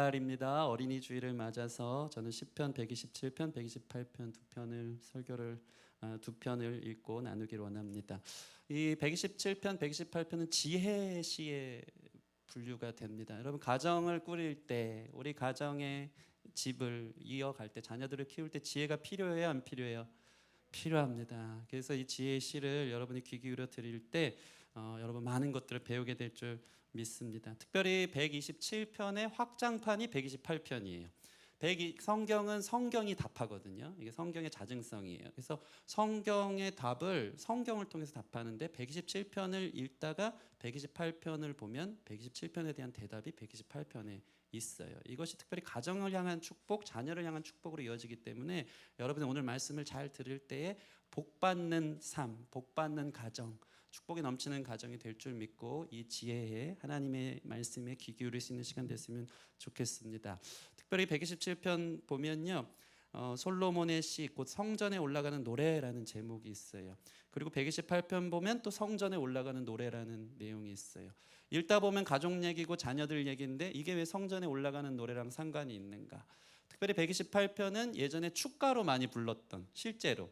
날입니다. 어린이 주일을 맞아서 저는 시편 127편, 128편 두 편을 읽고 나누기를 원합니다. 이 127편, 128편은 지혜 시의 분류가 됩니다. 여러분 가정을 꾸릴 때, 우리 가정의 집을 이어갈 때, 자녀들을 키울 때 지혜가 필요해요, 안 필요해요? 필요합니다. 그래서 이 지혜의 시를 여러분이 귀 기울여 드릴 때 여러분 많은 것들을 배우게 될 줄 믿습니다. 특별히 127편의 확장판이 128편이에요. 성경은 성경이 답하거든요. 이게 성경의 자증성이에요. 그래서 성경의 답을 성경을 통해서 답하는데 127편을 읽다가 128편을 보면 127편에 대한 대답이 128편에 있어요. 이것이 특별히 가정을 향한 축복, 자녀를 향한 축복으로 이어지기 때문에 여러분이 오늘 말씀을 잘 들을 때에 복받는 삶, 복받는 가정, 축복이 넘치는 가정이 될 줄 믿고 이 지혜에 하나님의 말씀에 귀 기울일 수 있는 시간 됐으면 좋겠습니다. 특별히 127편 보면요, 솔로몬의 시, 곧 성전에 올라가는 노래라는 제목이 있어요. 그리고 128편 보면 또 성전에 올라가는 노래라는 내용이 있어요. 읽다 보면 가족 얘기고 자녀들 얘기인데 이게 왜 성전에 올라가는 노래랑 상관이 있는가? 특별히 128편은 예전에 축가로 많이 불렀던, 실제로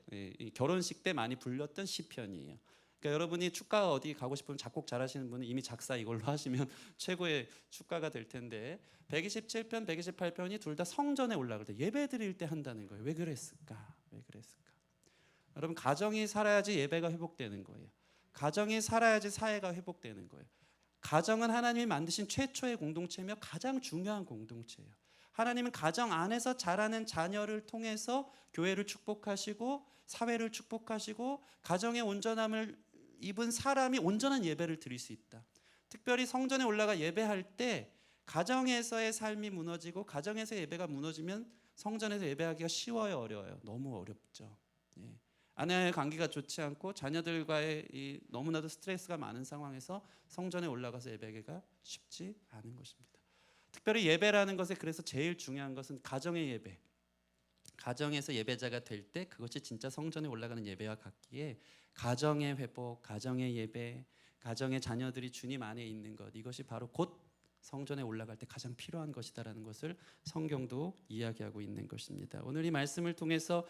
결혼식 때 많이 불렸던 시편이에요. 그러니까 여러분이 축가 어디 가고 싶으면 작곡 잘하시는 분은 이미 작사 이걸로 하시면 최고의 축가가 될 텐데 127편, 128편이 둘 다 성전에 올라갈 때 예배 드릴 때 한다는 거예요. 왜 그랬을까? 왜 그랬을까? 여러분 가정이 살아야지 예배가 회복되는 거예요. 가정이 살아야지 사회가 회복되는 거예요. 가정은 하나님이 만드신 최초의 공동체며 가장 중요한 공동체예요. 하나님은 가정 안에서 자라는 자녀를 통해서 교회를 축복하시고 사회를 축복하시고 가정의 온전함을 입은 사람이 온전한 예배를 드릴 수 있다. 특별히 성전에 올라가 예배할 때 가정에서의 삶이 무너지고 가정에서 예배가 무너지면 성전에서 예배하기가 쉬워요, 어려워요? 너무 어렵죠. 예. 아내와의 관계가 좋지 않고 자녀들과의 이 너무나도 스트레스가 많은 상황에서 성전에 올라가서 예배하기가 쉽지 않은 것입니다. 특별히 예배라는 것에 그래서 제일 중요한 것은 가정의 예배. 가정에서 예배자가 될 때 그것이 진짜 성전에 올라가는 예배와 같기에 가정의 회복, 가정의 예배, 가정의 자녀들이 주님 안에 있는 것, 이것이 바로 곧 성전에 올라갈 때 가장 필요한 것이다라는 것을 성경도 이야기하고 있는 것입니다. 오늘 이 말씀을 통해서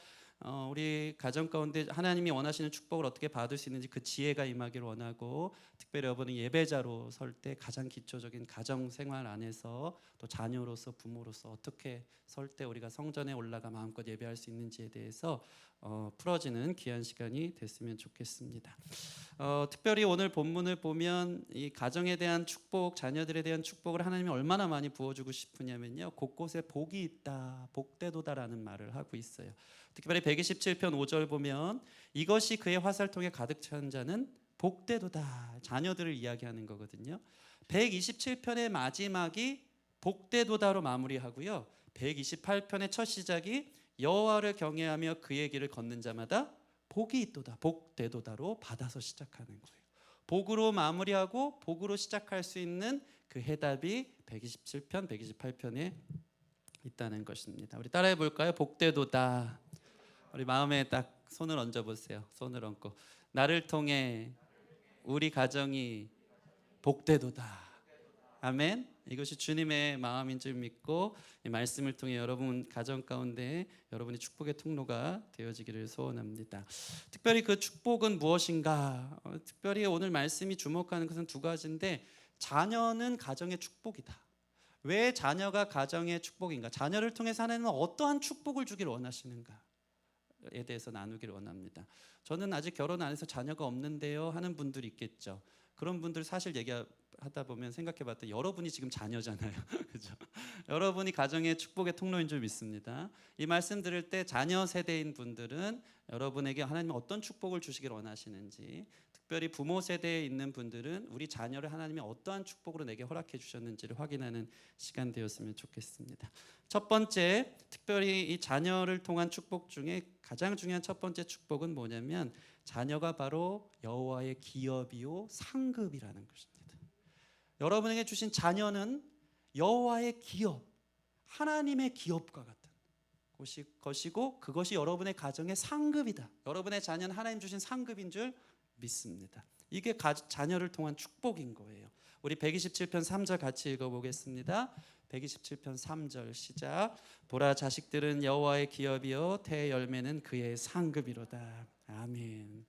우리 가정 가운데 하나님이 원하시는 축복을 어떻게 받을 수 있는지 그 지혜가 임하기를 원하고, 특별히 여러분은 예배자로 설 때 가장 기초적인 가정 생활 안에서 또 자녀로서 부모로서 어떻게 설 때 우리가 성전에 올라가 마음껏 예배할 수 있는지에 대해서 풀어지는 귀한 시간이 됐으면 좋겠습니다. 특별히 오늘 본문을 보면 이 가정에 대한 축복, 자녀들에 대한 축복을 하나님이 얼마나 많이 부어주고 싶으냐면요, 곳곳에 복이 있다, 복되도다라는 말을 하고 있어요. 특별히 127편 5절 보면 이것이 그의 화살통에 가득 찬 자는 복되도다, 자녀들을 이야기하는 거거든요. 127편의 마지막이 복되도다로 마무리하고요, 128편의 첫 시작이 여호와를 경외하며 그의 길을 걷는 자마다 복이 있도다, 복되도다로 받아서 시작하는 거예요. 복으로 마무리하고 복으로 시작할 수 있는 그 해답이 127편, 128편에 있다는 것입니다. 우리 따라해 볼까요? 복되도다. 우리 마음에 딱 손을 얹어 보세요. 손을 얹고 나를 통해 우리 가정이 복되도다. 아멘. 이것이 주님의 마음인 줄 믿고 이 말씀을 통해 여러분 가정 가운데 여러분의 축복의 통로가 되어지기를 소원합니다. 특별히 그 축복은 무엇인가? 특별히 오늘 말씀이 주목하는 것은 두 가지인데, 자녀는 가정의 축복이다. 왜 자녀가 가정의 축복인가? 자녀를 통해서 하나님은 어떠한 축복을 주기를 원하시는가? 에 대해서 나누기를 원합니다. 저는 아직 결혼 안 해서 자녀가 없는데요 하는 분들이 있겠죠. 그런 분들 사실 얘기하다 보면 생각해봤더니 여러분이 지금 자녀잖아요. 그죠? 여러분이 가정의 축복의 통로인 줄 믿습니다. 이 말씀 들을 때 자녀 세대인 분들은 여러분에게 하나님은 어떤 축복을 주시길 원하시는지, 특별히 부모 세대에 있는 분들은 우리 자녀를 하나님이 어떠한 축복으로 내게 허락해 주셨는지를 확인하는 시간 되었으면 좋겠습니다. 첫 번째, 특별히 이 자녀를 통한 축복 중에 가장 중요한 첫 번째 축복은 뭐냐면 자녀가 바로 여호와의 기업이요 상급이라는 것입니다. 여러분에게 주신 자녀는 여호와의 기업, 하나님의 기업과 같은 것이고 그것이 여러분의 가정의 상급이다. 여러분의 자녀는 하나님 주신 상급인 줄 믿습니다. 이게 자녀를 통한 축복인 거예요. 우리 127편 3절 같이 읽어보겠습니다. 127편 3절 시작. 보라, 자식들은 여호와의 기업이요 태의 열매는 그의 상급이로다. 아멘.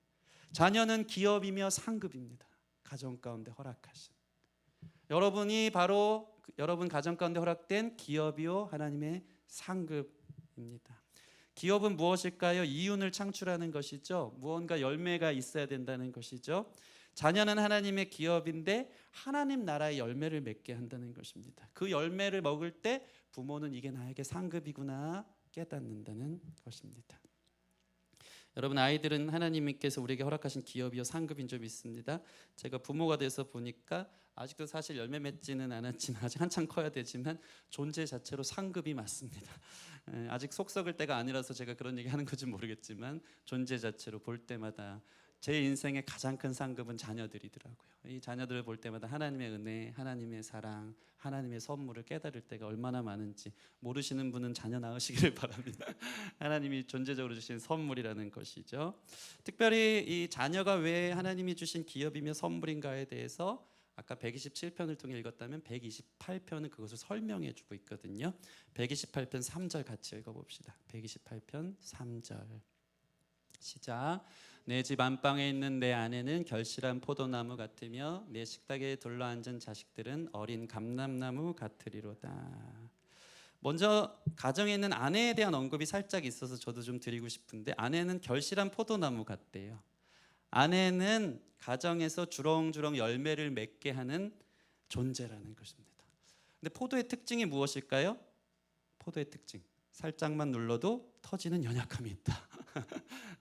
자녀는 기업이며 상급입니다. 가정 가운데 허락하신, 여러분이 바로 여러분 가정 가운데 허락된 기업이요 하나님의 상급입니다. 기업은 무엇일까요? 이윤을 창출하는 것이죠. 무언가 열매가 있어야 된다는 것이죠. 자녀는 하나님의 기업인데 하나님 나라의 열매를 맺게 한다는 것입니다. 그 열매를 먹을 때 부모는 이게 나에게 상급이구나 깨닫는다는 것입니다. 여러분, 아이들은 하나님께서 우리에게 허락하신 기업이요 상급인 줄 믿습니다. 제가 부모가 돼서 보니까 아직도 사실 열매 맺지는 않았지만 아직 한참 커야 되지만 존재 자체로 상급이 맞습니다. 아직 속 썩을 때가 아니라서 제가 그런 얘기 하는 건지 모르겠지만 존재 자체로 볼 때마다 제 인생의 가장 큰 상급은 자녀들이더라고요. 이 자녀들을 볼 때마다 하나님의 은혜, 하나님의 사랑, 하나님의 선물을 깨달을 때가 얼마나 많은지, 모르시는 분은 자녀 낳으시기를 바랍니다. 하나님이 존재적으로 주신 선물이라는 것이죠. 특별히 이 자녀가 왜 하나님이 주신 기업이며 선물인가에 대해서 아까 127편을 통해 읽었다면 128편은 그것을 설명해 주고 있거든요. 128편 3절 같이 읽어봅시다. 128편 3절 시작. 내 집 안방에 있는 내 아내는 결실한 포도나무 같으며 내 식탁에 둘러앉은 자식들은 어린 감람나무 같으리로다. 먼저 가정에 있는 아내에 대한 언급이 살짝 있어서 저도 좀 드리고 싶은데, 아내는 결실한 포도나무 같대요. 아내는 가정에서 주렁주렁 열매를 맺게 하는 존재라는 것입니다. 근데 포도의 특징이 무엇일까요? 포도의 특징, 살짝만 눌러도 터지는 연약함이 있다.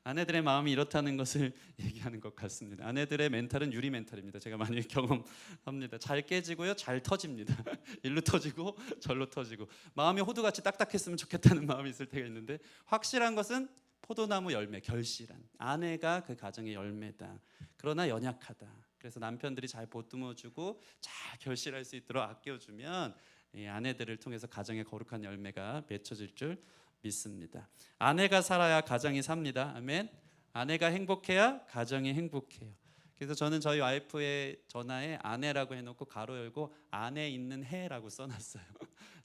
아내들의 마음이 이렇다는 것을 얘기하는 것 같습니다. 아내들의 멘탈은 유리 멘탈입니다. 제가 많이 경험합니다. 잘 깨지고요, 잘 터집니다. 일로 터지고 절로 터지고. 마음이 호두같이 딱딱했으면 좋겠다는 마음이 있을 때가 있는데, 확실한 것은 포도나무 열매, 결실한 아내가 그 가정의 열매다. 그러나 연약하다. 그래서 남편들이 잘 보듬어주고 잘 결실할 수 있도록 아껴주면 이 아내들을 통해서 가정의 거룩한 열매가 맺혀질 줄 믿습니다. 아내가 살아야 가정이 삽니다. 아멘. 아내가 행복해야 가정이 행복해요. 그래서 저는 저희 와이프의 전화에 아내라고 해놓고 가로 열고 안에 있는 해라고 써놨어요.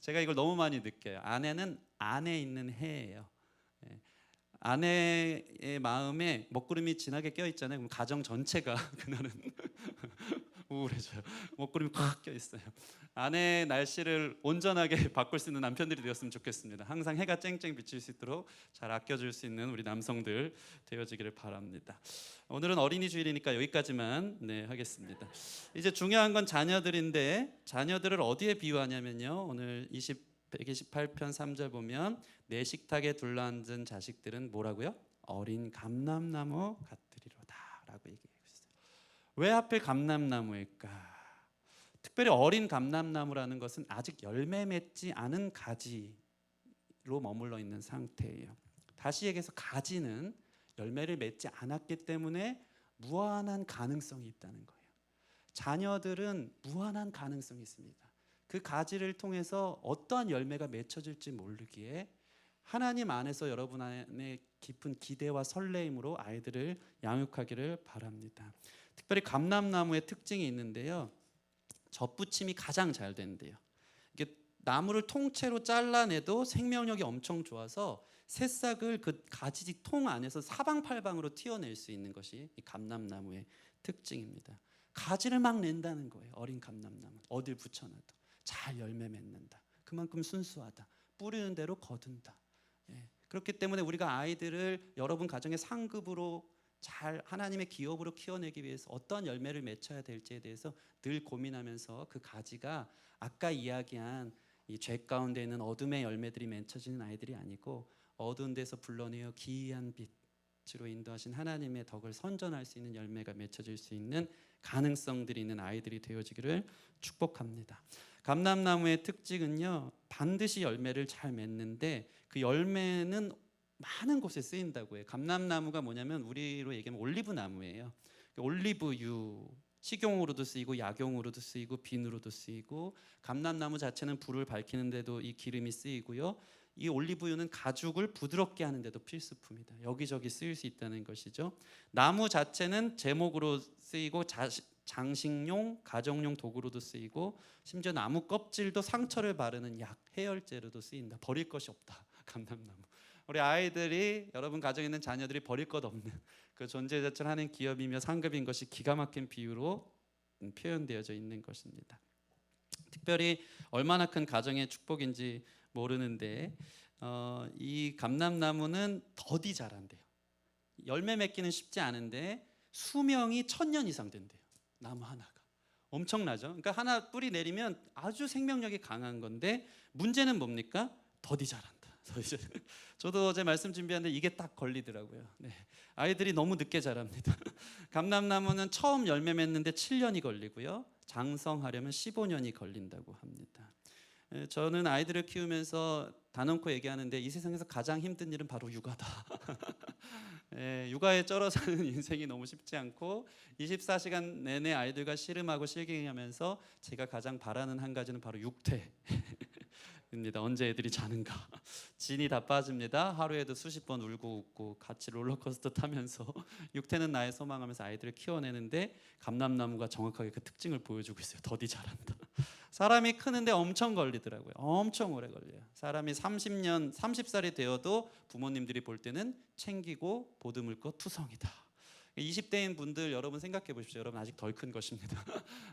제가 이걸 너무 많이 느껴요. 아내는 안에 있는 해예요. 아내의 마음에 먹구름이 진하게 껴 있잖아요. 그럼 가정 전체가 그날은 우울해져요. 먹구름이 꽉 껴 있어요. 아내의 날씨를 온전하게 바꿀 수 있는 남편들이 되었으면 좋겠습니다. 항상 해가 쨍쨍 비칠 수 있도록 잘 아껴줄 수 있는 우리 남성들 되어지기를 바랍니다. 오늘은 어린이 주일이니까 여기까지만 하겠습니다. 이제 중요한 건 자녀들인데, 자녀들을 어디에 비유하냐면요, 오늘 128편 3절 보면 내 식탁에 둘러앉은 자식들은 뭐라고요? 어린 감람나무 같으리로다 라고 얘기하고 있어요. 왜 하필 감람나무일까? 특별히 어린 감람나무라는 것은 아직 열매 맺지 않은 가지로 머물러 있는 상태예요. 다시 얘기해서 가지는 열매를 맺지 않았기 때문에 무한한 가능성이 있다는 거예요. 자녀들은 무한한 가능성이 있습니다. 그 가지를 통해서 어떠한 열매가 맺혀질지 모르기에 하나님 안에서 여러분 안에 깊은 기대와 설레임으로 아이들을 양육하기를 바랍니다. 특별히 감람나무의 특징이 있는데요, 젖붙임이 가장 잘 된대요. 이게 나무를 통째로 잘라내도 생명력이 엄청 좋아서 새싹을 그 가지 통 안에서 사방팔방으로 튀어낼 수 있는 것이 이 감람나무의 특징입니다. 가지를 막 낸다는 거예요. 어린 감람나무 어딜 붙여놔도 잘 열매 맺는다. 그만큼 순수하다. 뿌리는 대로 거둔다. 그렇기 때문에 우리가 아이들을 여러분 가정의 상급으로 잘 하나님의 기업으로 키워내기 위해서 어떤 열매를 맺혀야 될지에 대해서 늘 고민하면서 그 가지가 아까 이야기한 이 죄 가운데 있는 어둠의 열매들이 맺혀지는 아이들이 아니고 어두운 데서 불러내어 기이한 빛으로 인도하신 하나님의 덕을 선전할 수 있는 열매가 맺혀질 수 있는 가능성들이 있는 아이들이 되어지기를 축복합니다. 감람나무의 특징은요, 반드시 열매를 잘 맺는데 그 열매는 많은 곳에 쓰인다고 해요. 감람나무가 뭐냐면 우리로 얘기하면 올리브나무예요. 올리브유, 식용으로도 쓰이고 약용으로도 쓰이고 비누로도 쓰이고, 감람나무 자체는 불을 밝히는 데도 이 기름이 쓰이고요, 이 올리브유는 가죽을 부드럽게 하는 데도 필수품이다. 여기저기 쓰일 수 있다는 것이죠. 나무 자체는 제목으로 쓰이고 장식용, 가정용 도구로도 쓰이고 심지어 나무 껍질도 상처를 바르는 약, 해열제로도 쓰인다. 버릴 것이 없다. 감람나무. 우리 아이들이 여러분 가정에 있는 자녀들이 버릴 것 없는 그 존재 자체를 하는 기업이며 상급인 것이 기가 막힌 비유로 표현되어져 있는 것입니다. 특별히 얼마나 큰 가정의 축복인지 모르는데 이 감람나무는 더디 자란대요. 열매 맺기는 쉽지 않은데 수명이 1000년 이상 된대요. 나무 하나가 엄청나죠. 그러니까 하나 뿌리 내리면 아주 생명력이 강한 건데 문제는 뭡니까? 더디 자란다. 저도 어제 말씀 준비하는데 이게 딱 걸리더라고요. 네. 아이들이 너무 늦게 자랍니다. 감람나무는 처음 열매 맺는데 7년이 걸리고요. 장성하려면 15년이 걸린다고 합니다. 저는 아이들을 키우면서 단언코 얘기하는데 이 세상에서 가장 힘든 일은 바로 육아다. 육아에 쩔어 사는 인생이 너무 쉽지 않고 24시간 내내 아이들과 씨름하고 실갱이하면서 제가 가장 바라는 한 가지는 바로 육퇴입니다. 언제 애들이 자는가. 진이 다 빠집니다. 하루에도 수십 번 울고 웃고 같이 롤러코스터 타면서 육퇴는 나의 소망하면서 아이들을 키워내는데 감람나무가 정확하게 그 특징을 보여주고 있어요. 더디 자란다. 사람이 크는데 엄청 걸리더라고요. 엄청 오래 걸려요. 사람이 30년, 30살이 되어도 부모님들이 볼 때는 챙기고 보듬을 것 투성이다. 20대인 분들 여러분 생각해 보십시오. 여러분 아직 덜 큰 것입니다.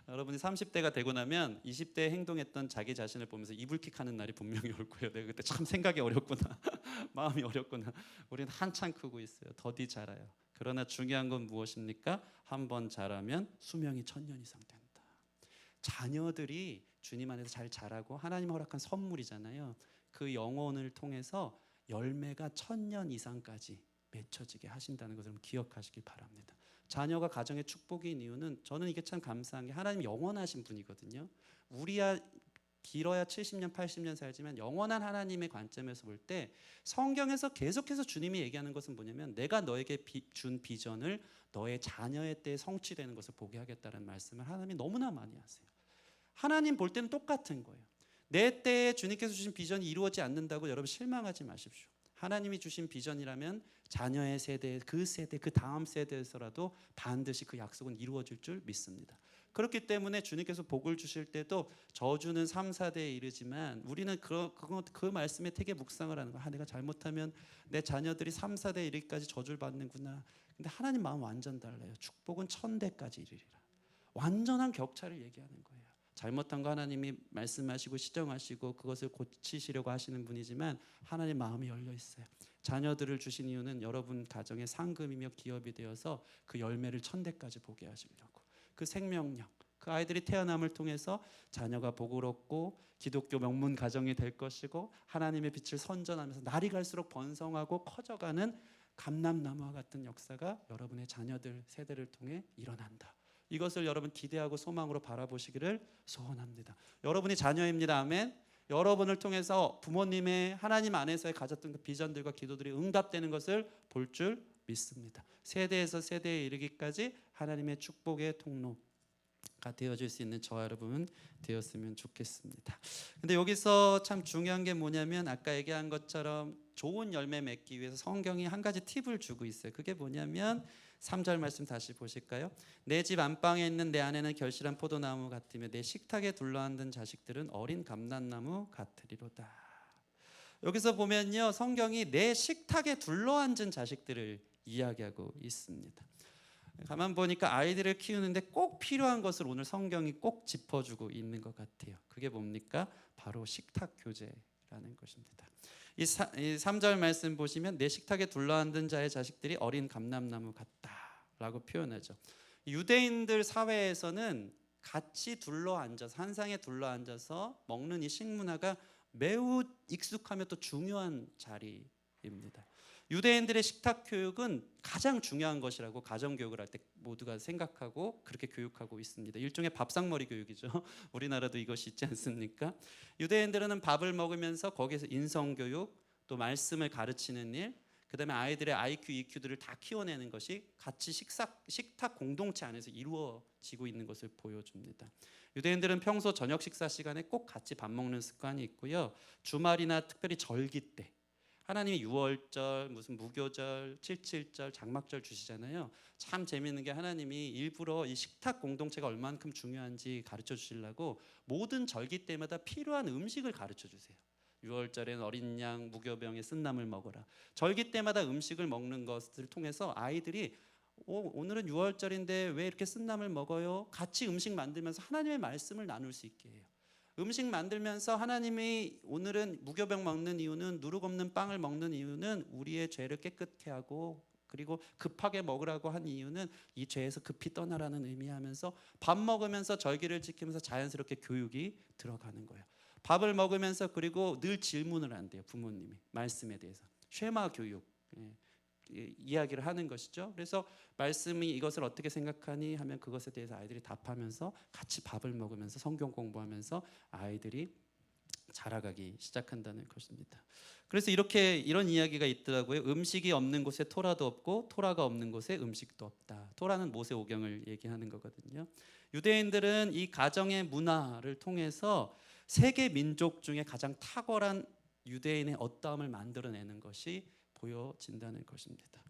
여러분이 30대가 되고 나면 20대에 행동했던 자기 자신을 보면서 이불킥하는 날이 분명히 올 거예요. 내가 그때 참 생각이 어렵구나. 마음이 어렵구나. 우리는 한참 크고 있어요. 더디 자라요. 그러나 중요한 건 무엇입니까? 한번 자라면 수명이 1000년 이상 된다. 자녀들이 주님 안에서 잘 자라고 하나님 허락한 선물이잖아요. 그 영혼을 통해서 열매가 1000년 이상까지 맺혀지게 하신다는 것을 기억하시길 바랍니다. 자녀가 가정의 축복인 이유는 저는 이게 참 감사한 게 하나님 영원하신 분이거든요. 우리야 길어야 70년 80년 살지만 영원한 하나님의 관점에서 볼 때 성경에서 계속해서 주님이 얘기하는 것은 뭐냐면 내가 너에게 준 비전을 너의 자녀의 때에 성취되는 것을 보게 하겠다는 말씀을 하나님이 너무나 많이 하세요. 하나님 볼 때는 똑같은 거예요. 내 때에 주님께서 주신 비전이 이루어지지 않는다고 여러분 실망하지 마십시오. 하나님이 주신 비전이라면 자녀의 세대, 그 다음 세대에서라도 반드시 그 약속은 이루어질 줄 믿습니다. 그렇기 때문에 주님께서 복을 주실 때도 저주는 3, 4대에 이르지만 우리는 그 말씀에 되게 묵상을 하는 거야. 내가 잘못하면 내 자녀들이 3, 4대에 이르기까지 저주를 받는구나. 근데 하나님 마음 완전 달라요. 축복은 1000대까지 이르리라. 완전한 격차를 얘기하는 거예요. 잘못한 거 하나님이 말씀하시고 시정하시고 그것을 고치시려고 하시는 분이지만 하나님 마음이 열려 있어요. 자녀들을 주신 이유는 여러분 가정의 상급이며 기업이 되어서 그 열매를 1000대까지 보게 하시려고. 그 생명력, 그 아이들이 태어남을 통해서 자녀가 복을 얻고 기독교 명문 가정이 될 것이고 하나님의 빛을 선전하면서 날이 갈수록 번성하고 커져가는 감람나무와 같은 역사가 여러분의 자녀들 세대를 통해 일어난다. 이것을 여러분 기대하고 소망으로 바라보시기를 소원합니다. 여러분이 자녀입니다. 아멘. 여러분을 통해서 부모님의 하나님 안에서의 가졌던 그 비전들과 기도들이 응답되는 것을 볼 줄 믿습니다. 세대에서 세대에 이르기까지 하나님의 축복의 통로가 되어질 수 있는 저와 여러분 되었으면 좋겠습니다. 근데 여기서 참 중요한 게 뭐냐면 아까 얘기한 것처럼 좋은 열매 맺기 위해서 성경이 한 가지 팁을 주고 있어요. 그게 뭐냐면 3절 말씀 다시 보실까요? 내 집 안방에 있는 내 아내는 결실한 포도나무 같으며 내 식탁에 둘러앉은 자식들은 어린 감람나무 같으리로다. 여기서 보면요, 성경이 내 식탁에 둘러앉은 자식들을 이야기하고 있습니다. 가만 보니까 아이들을 키우는데 꼭 필요한 것을 오늘 성경이 꼭 짚어주고 있는 것 같아요. 그게 뭡니까? 바로 식탁 교제라는 것입니다. 이 3절 말씀 보시면 내 식탁에 둘러앉은 자의 자식들이 어린 감람나무 같다라고 표현하죠. 유대인들 사회에서는 같이 둘러앉아서 한 상에 둘러앉아서 먹는 이 식문화가 매우 익숙하며 또 중요한 자리입니다. 유대인들의 식탁 교육은 가장 중요한 것이라고 가정교육을 할 때 모두가 생각하고 그렇게 교육하고 있습니다. 일종의 밥상머리 교육이죠. 우리나라도 이것이 있지 않습니까? 유대인들은 밥을 먹으면서 거기에서 인성교육, 또 말씀을 가르치는 일, 그다음에 아이들의 IQ, EQ들을 다 키워내는 것이 같이 식탁 공동체 안에서 이루어지고 있는 것을 보여줍니다. 유대인들은 평소 저녁 식사 시간에 꼭 같이 밥 먹는 습관이 있고요. 주말이나 특별히 절기 때 하나님이 유월절, 무슨 무교절, 칠칠절, 장막절 주시잖아요. 참 재미있는 게 하나님이 일부러 이 식탁 공동체가 얼만큼 중요한지 가르쳐 주시려고 모든 절기 때마다 필요한 음식을 가르쳐 주세요. 유월절엔 어린 양, 무교병에 쓴나물 먹어라. 절기 때마다 음식을 먹는 것을 통해서 아이들이 오늘은 유월절인데 왜 이렇게 쓴나물 먹어요? 같이 음식 만들면서 하나님의 말씀을 나눌 수 있게 해요. 음식 만들면서 하나님이 오늘은 무교병 먹는 이유는, 누룩 없는 빵을 먹는 이유는 우리의 죄를 깨끗게 하고, 그리고 급하게 먹으라고 한 이유는 이 죄에서 급히 떠나라는 의미하면서 밥 먹으면서 절기를 지키면서 자연스럽게 교육이 들어가는 거예요. 밥을 먹으면서 그리고 늘 질문을 한대요. 부모님이 말씀에 대해서 쉐마 교육, 이야기를 하는 것이죠. 그래서 말씀이 이것을 어떻게 생각하니 하면 그것에 대해서 아이들이 답하면서 같이 밥을 먹으면서 성경 공부하면서 아이들이 자라가기 시작한다는 것입니다. 그래서 이런 이야기가 있더라고요. 음식이 없는 곳에 토라도 없고 토라가 없는 곳에 음식도 없다. 토라는 모세오경을 얘기하는 거거든요. 유대인들은 이 가정의 문화를 통해서 세계 민족 중에 가장 탁월한 유대인의 어떠함을 만들어내는 것이 보여진다는 것입니다.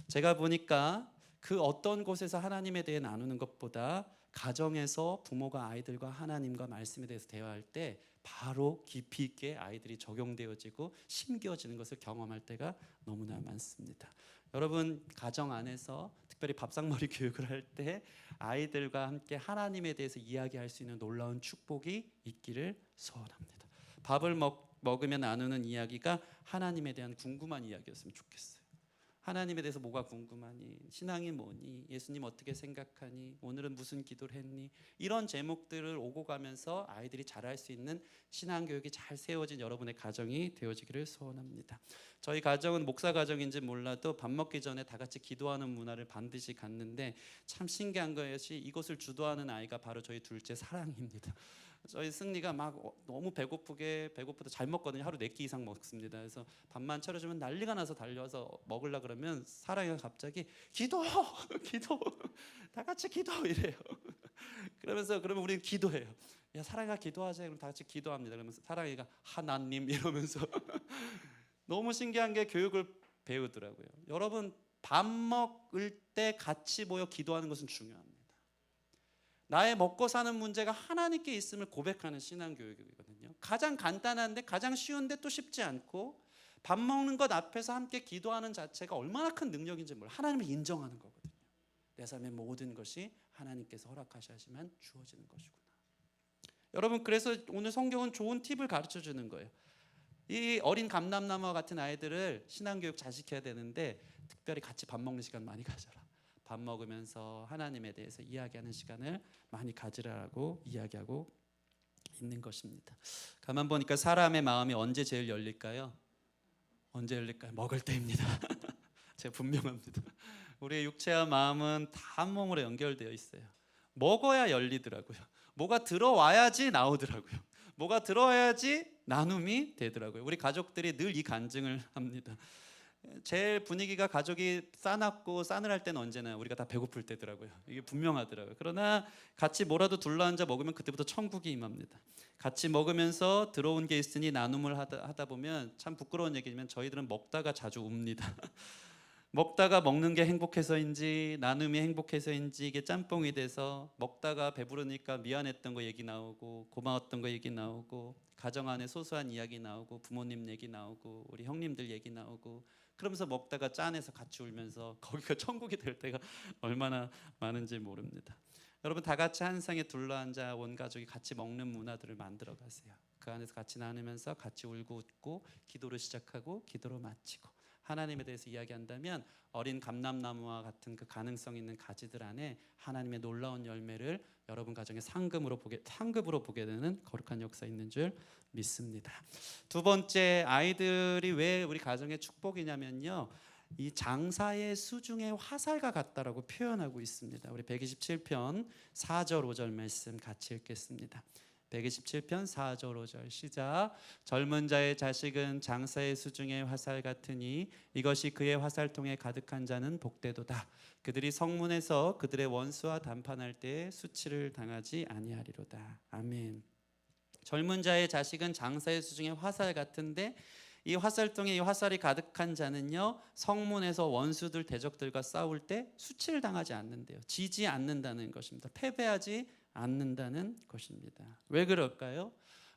제가 보니까 그 어떤 곳에서 하나님에 대해 나누는 것보다 가정에서 부모가 아이들과 하나님과 말씀에 대해서 대화할 때 바로 깊이 있게 아이들이 적용되어지고 심겨지는 것을 경험할 때가 너무나 많습니다. 여러분 가정 안에서 특별히 밥상머리 교육을 할 때 아이들과 함께 하나님에 대해서 이야기할 수 있는 놀라운 축복이 있기를 소원합니다. 밥을 먹으면 나누는 이야기가 하나님에 대한 궁금한 이야기였으면 좋겠어요. 하나님에 대해서 뭐가 궁금하니? 신앙이 뭐니? 예수님 어떻게 생각하니? 오늘은 무슨 기도를 했니? 이런 제목들을 오고 가면서 아이들이 잘할 수 있는 신앙교육이 잘 세워진 여러분의 가정이 되어지기를 소원합니다. 저희 가정은 목사 가정인지 몰라도 밥 먹기 전에 다 같이 기도하는 문화를 반드시 갖는데 참 신기한 것이 이것을 주도하는 아이가 바로 저희 둘째 사랑입니다. 저희 승리가 막 너무 배고프다 잘 먹거든요. 하루 4끼 이상 먹습니다. 그래서 밥만 차려주면 난리가 나서 달려서 먹으려 그러면 사랑이가 갑자기 기도 다 같이 기도 이래요. 그러면 우리 기도해요. 야 사랑이가 기도하자. 그럼 다 같이 기도합니다. 그러면서 사랑이가 하나님 이러면서 너무 신기한 게 교육을 배우더라고요. 여러분 밥 먹을 때 같이 모여 기도하는 것은 중요합니다. 나의 먹고 사는 문제가 하나님께 있음을 고백하는 신앙교육이거든요. 가장 간단한데 가장 쉬운데 또 쉽지 않고 밥 먹는 것 앞에서 함께 기도하는 자체가 얼마나 큰 능력인지 몰라요. 하나님을 인정하는 거거든요. 내 삶의 모든 것이 하나님께서 허락하셔야지만 주어지는 것이구나. 여러분 그래서 오늘 성경은 좋은 팁을 가르쳐주는 거예요. 이 어린 감람나무와 같은 아이들을 신앙교육 잘 시켜야 되는데 특별히 같이 밥 먹는 시간 많이 가져라. 밥 먹으면서 하나님에 대해서 이야기하는 시간을 많이 가지라고 이야기하고 있는 것입니다. 가만 보니까 사람의 마음이 언제 제일 열릴까요? 언제 열릴까요? 먹을 때입니다. 제가 분명합니다. 우리의 육체와 마음은 다 한 몸으로 연결되어 있어요. 먹어야 열리더라고요. 뭐가 들어와야지 나오더라고요. 뭐가 들어와야지 나눔이 되더라고요. 우리 가족들이 늘 이 간증을 합니다. 제일 분위기가 가족이 싸납고 싸늘할 때는 언제나 우리가 다 배고플 때더라고요. 이게 분명하더라고요. 그러나 같이 뭐라도 둘러앉아 먹으면 그때부터 천국이 임합니다. 같이 먹으면서 들어온 게 있으니 나눔을 하다 보면 참 부끄러운 얘기지만 저희들은 먹다가 자주 웁니다. 먹다가 먹는 게 행복해서인지 나눔이 행복해서인지 이게 짬뽕이 돼서 먹다가 배부르니까 미안했던 거 얘기 나오고 고마웠던 거 얘기 나오고 가정 안에 소소한 이야기 나오고 부모님 얘기 나오고 우리 형님들 얘기 나오고 그러면서 먹다가 짠해서 같이 울면서 거기가 천국이 될 때가 얼마나 많은지 모릅니다. 여러분 다 같이 한 상에 둘러앉아 온 가족이 같이 먹는 문화들을 만들어 가세요. 그 안에서 같이 나누면서 같이 울고 웃고 기도를 시작하고 기도로 마치고 하나님에 대해서 이야기한다면 어린 감람나무와 같은 그 가능성 있는 가지들 안에 하나님의 놀라운 열매를 여러분 가정의 상급으로 보게 되는 거룩한 역사 있는 줄 믿습니다. 두 번째, 아이들이 왜 우리 가정의 축복이냐면요, 이 장사의 수중의 화살과 같다라고 표현하고 있습니다. 우리 127편 4절 5절 말씀 같이 읽겠습니다. 127편 4절 5절 시작. 젊은 자의 자식은 장사의 수중의 화살 같으니 이것이 그의 화살통에 가득한 자는 복되도다. 그들이 성문에서 그들의 원수와 담판할 때에 수치를 당하지 아니하리로다. 아멘. 젊은 자의 자식은 장사의 수중의 화살 같은데 이 화살통에 이 화살이 가득한 자는요, 성문에서 원수들 대적들과 싸울 때 수치를 당하지 않는데요, 지지 않는다는 것입니다. 패배하지 않는다는 것입니다. 왜 그럴까요?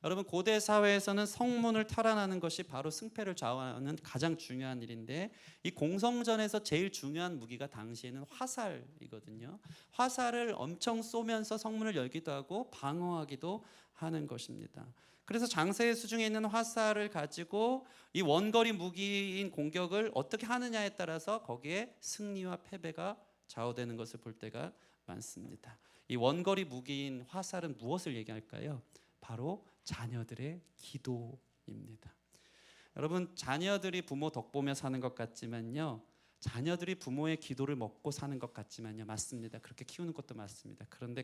여러분, 고대 사회에서는 성문을 탈환하는 것이 바로 승패를 좌우하는 가장 중요한 일인데, 이 공성전에서 제일 중요한 무기가 당시에는 화살이거든요. 화살을 엄청 쏘면서 성문을 열기도 하고 방어하기도 하는 것입니다. 그래서 장사의 수중에 있는 화살을 가지고 이 원거리 무기인 공격을 어떻게 하느냐에 따라서 거기에 승리와 패배가 좌우되는 것을 볼 때가 많습니다. 이 원거리 무기인 화살은 무엇을 얘기할까요? 바로 자녀들의 기도입니다. 여러분, 자녀들이 부모 덕보며 사는 것 같지만요, 자녀들이 부모의 기도를 먹고 사는 것 같지만요, 맞습니다. 그렇게 키우는 것도 맞습니다. 그런데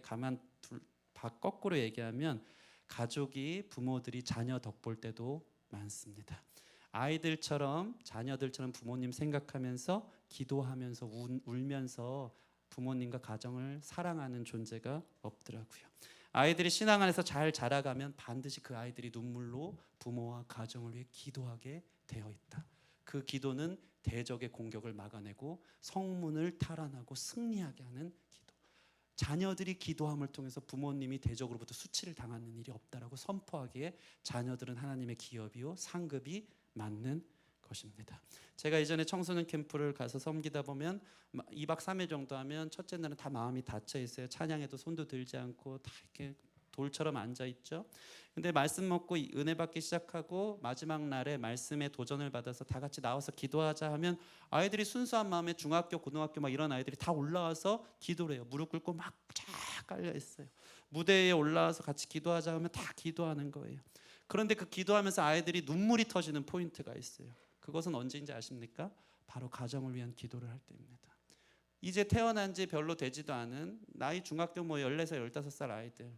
거꾸로 얘기하면 가족이, 부모들이 자녀 덕볼 때도 많습니다. 아이들처럼, 자녀들처럼 부모님 생각하면서 기도하면서 울면서 부모님과 가정을 사랑하는 존재가 없더라고요. 아이들이 신앙 안에서 잘 자라가면 반드시 그 아이들이 눈물로 부모와 가정을 위해 기도하게 되어 있다. 그 기도는 대적의 공격을 막아내고 성문을 탈환하고 승리하게 하는 기도. 자녀들이 기도함을 통해서 부모님이 대적으로부터 수치를 당하는 일이 없다라고 선포하기에 자녀들은 하나님의 기업이요 상급이 맞는 것입니다. 제가 이전에 청소년 캠프를 가서 섬기다 보면 2박 3일 정도 하면 첫째 날은 다 마음이 닫혀 있어요. 찬양에도 손도 들지 않고 다 이렇게 돌처럼 앉아 있죠. 근데 말씀 먹고 은혜 받기 시작하고 마지막 날에 말씀에 도전을 받아서 다 같이 나와서 기도하자 하면 아이들이 순수한 마음에 중학교, 고등학교 막 이런 아이들이 다 올라와서 기도를 해요. 무릎 꿇고 막 쫙 깔려 있어요. 무대에 올라와서 같이 기도하자 하면 다 기도하는 거예요. 그런데 그 기도하면서 아이들이 눈물이 터지는 포인트가 있어요. 그것은 언제인지 아십니까? 바로 가정을 위한 기도를 할 때입니다. 이제 태어난 지 별로 되지도 않은 나이 중학교 14살, 15살 아이들,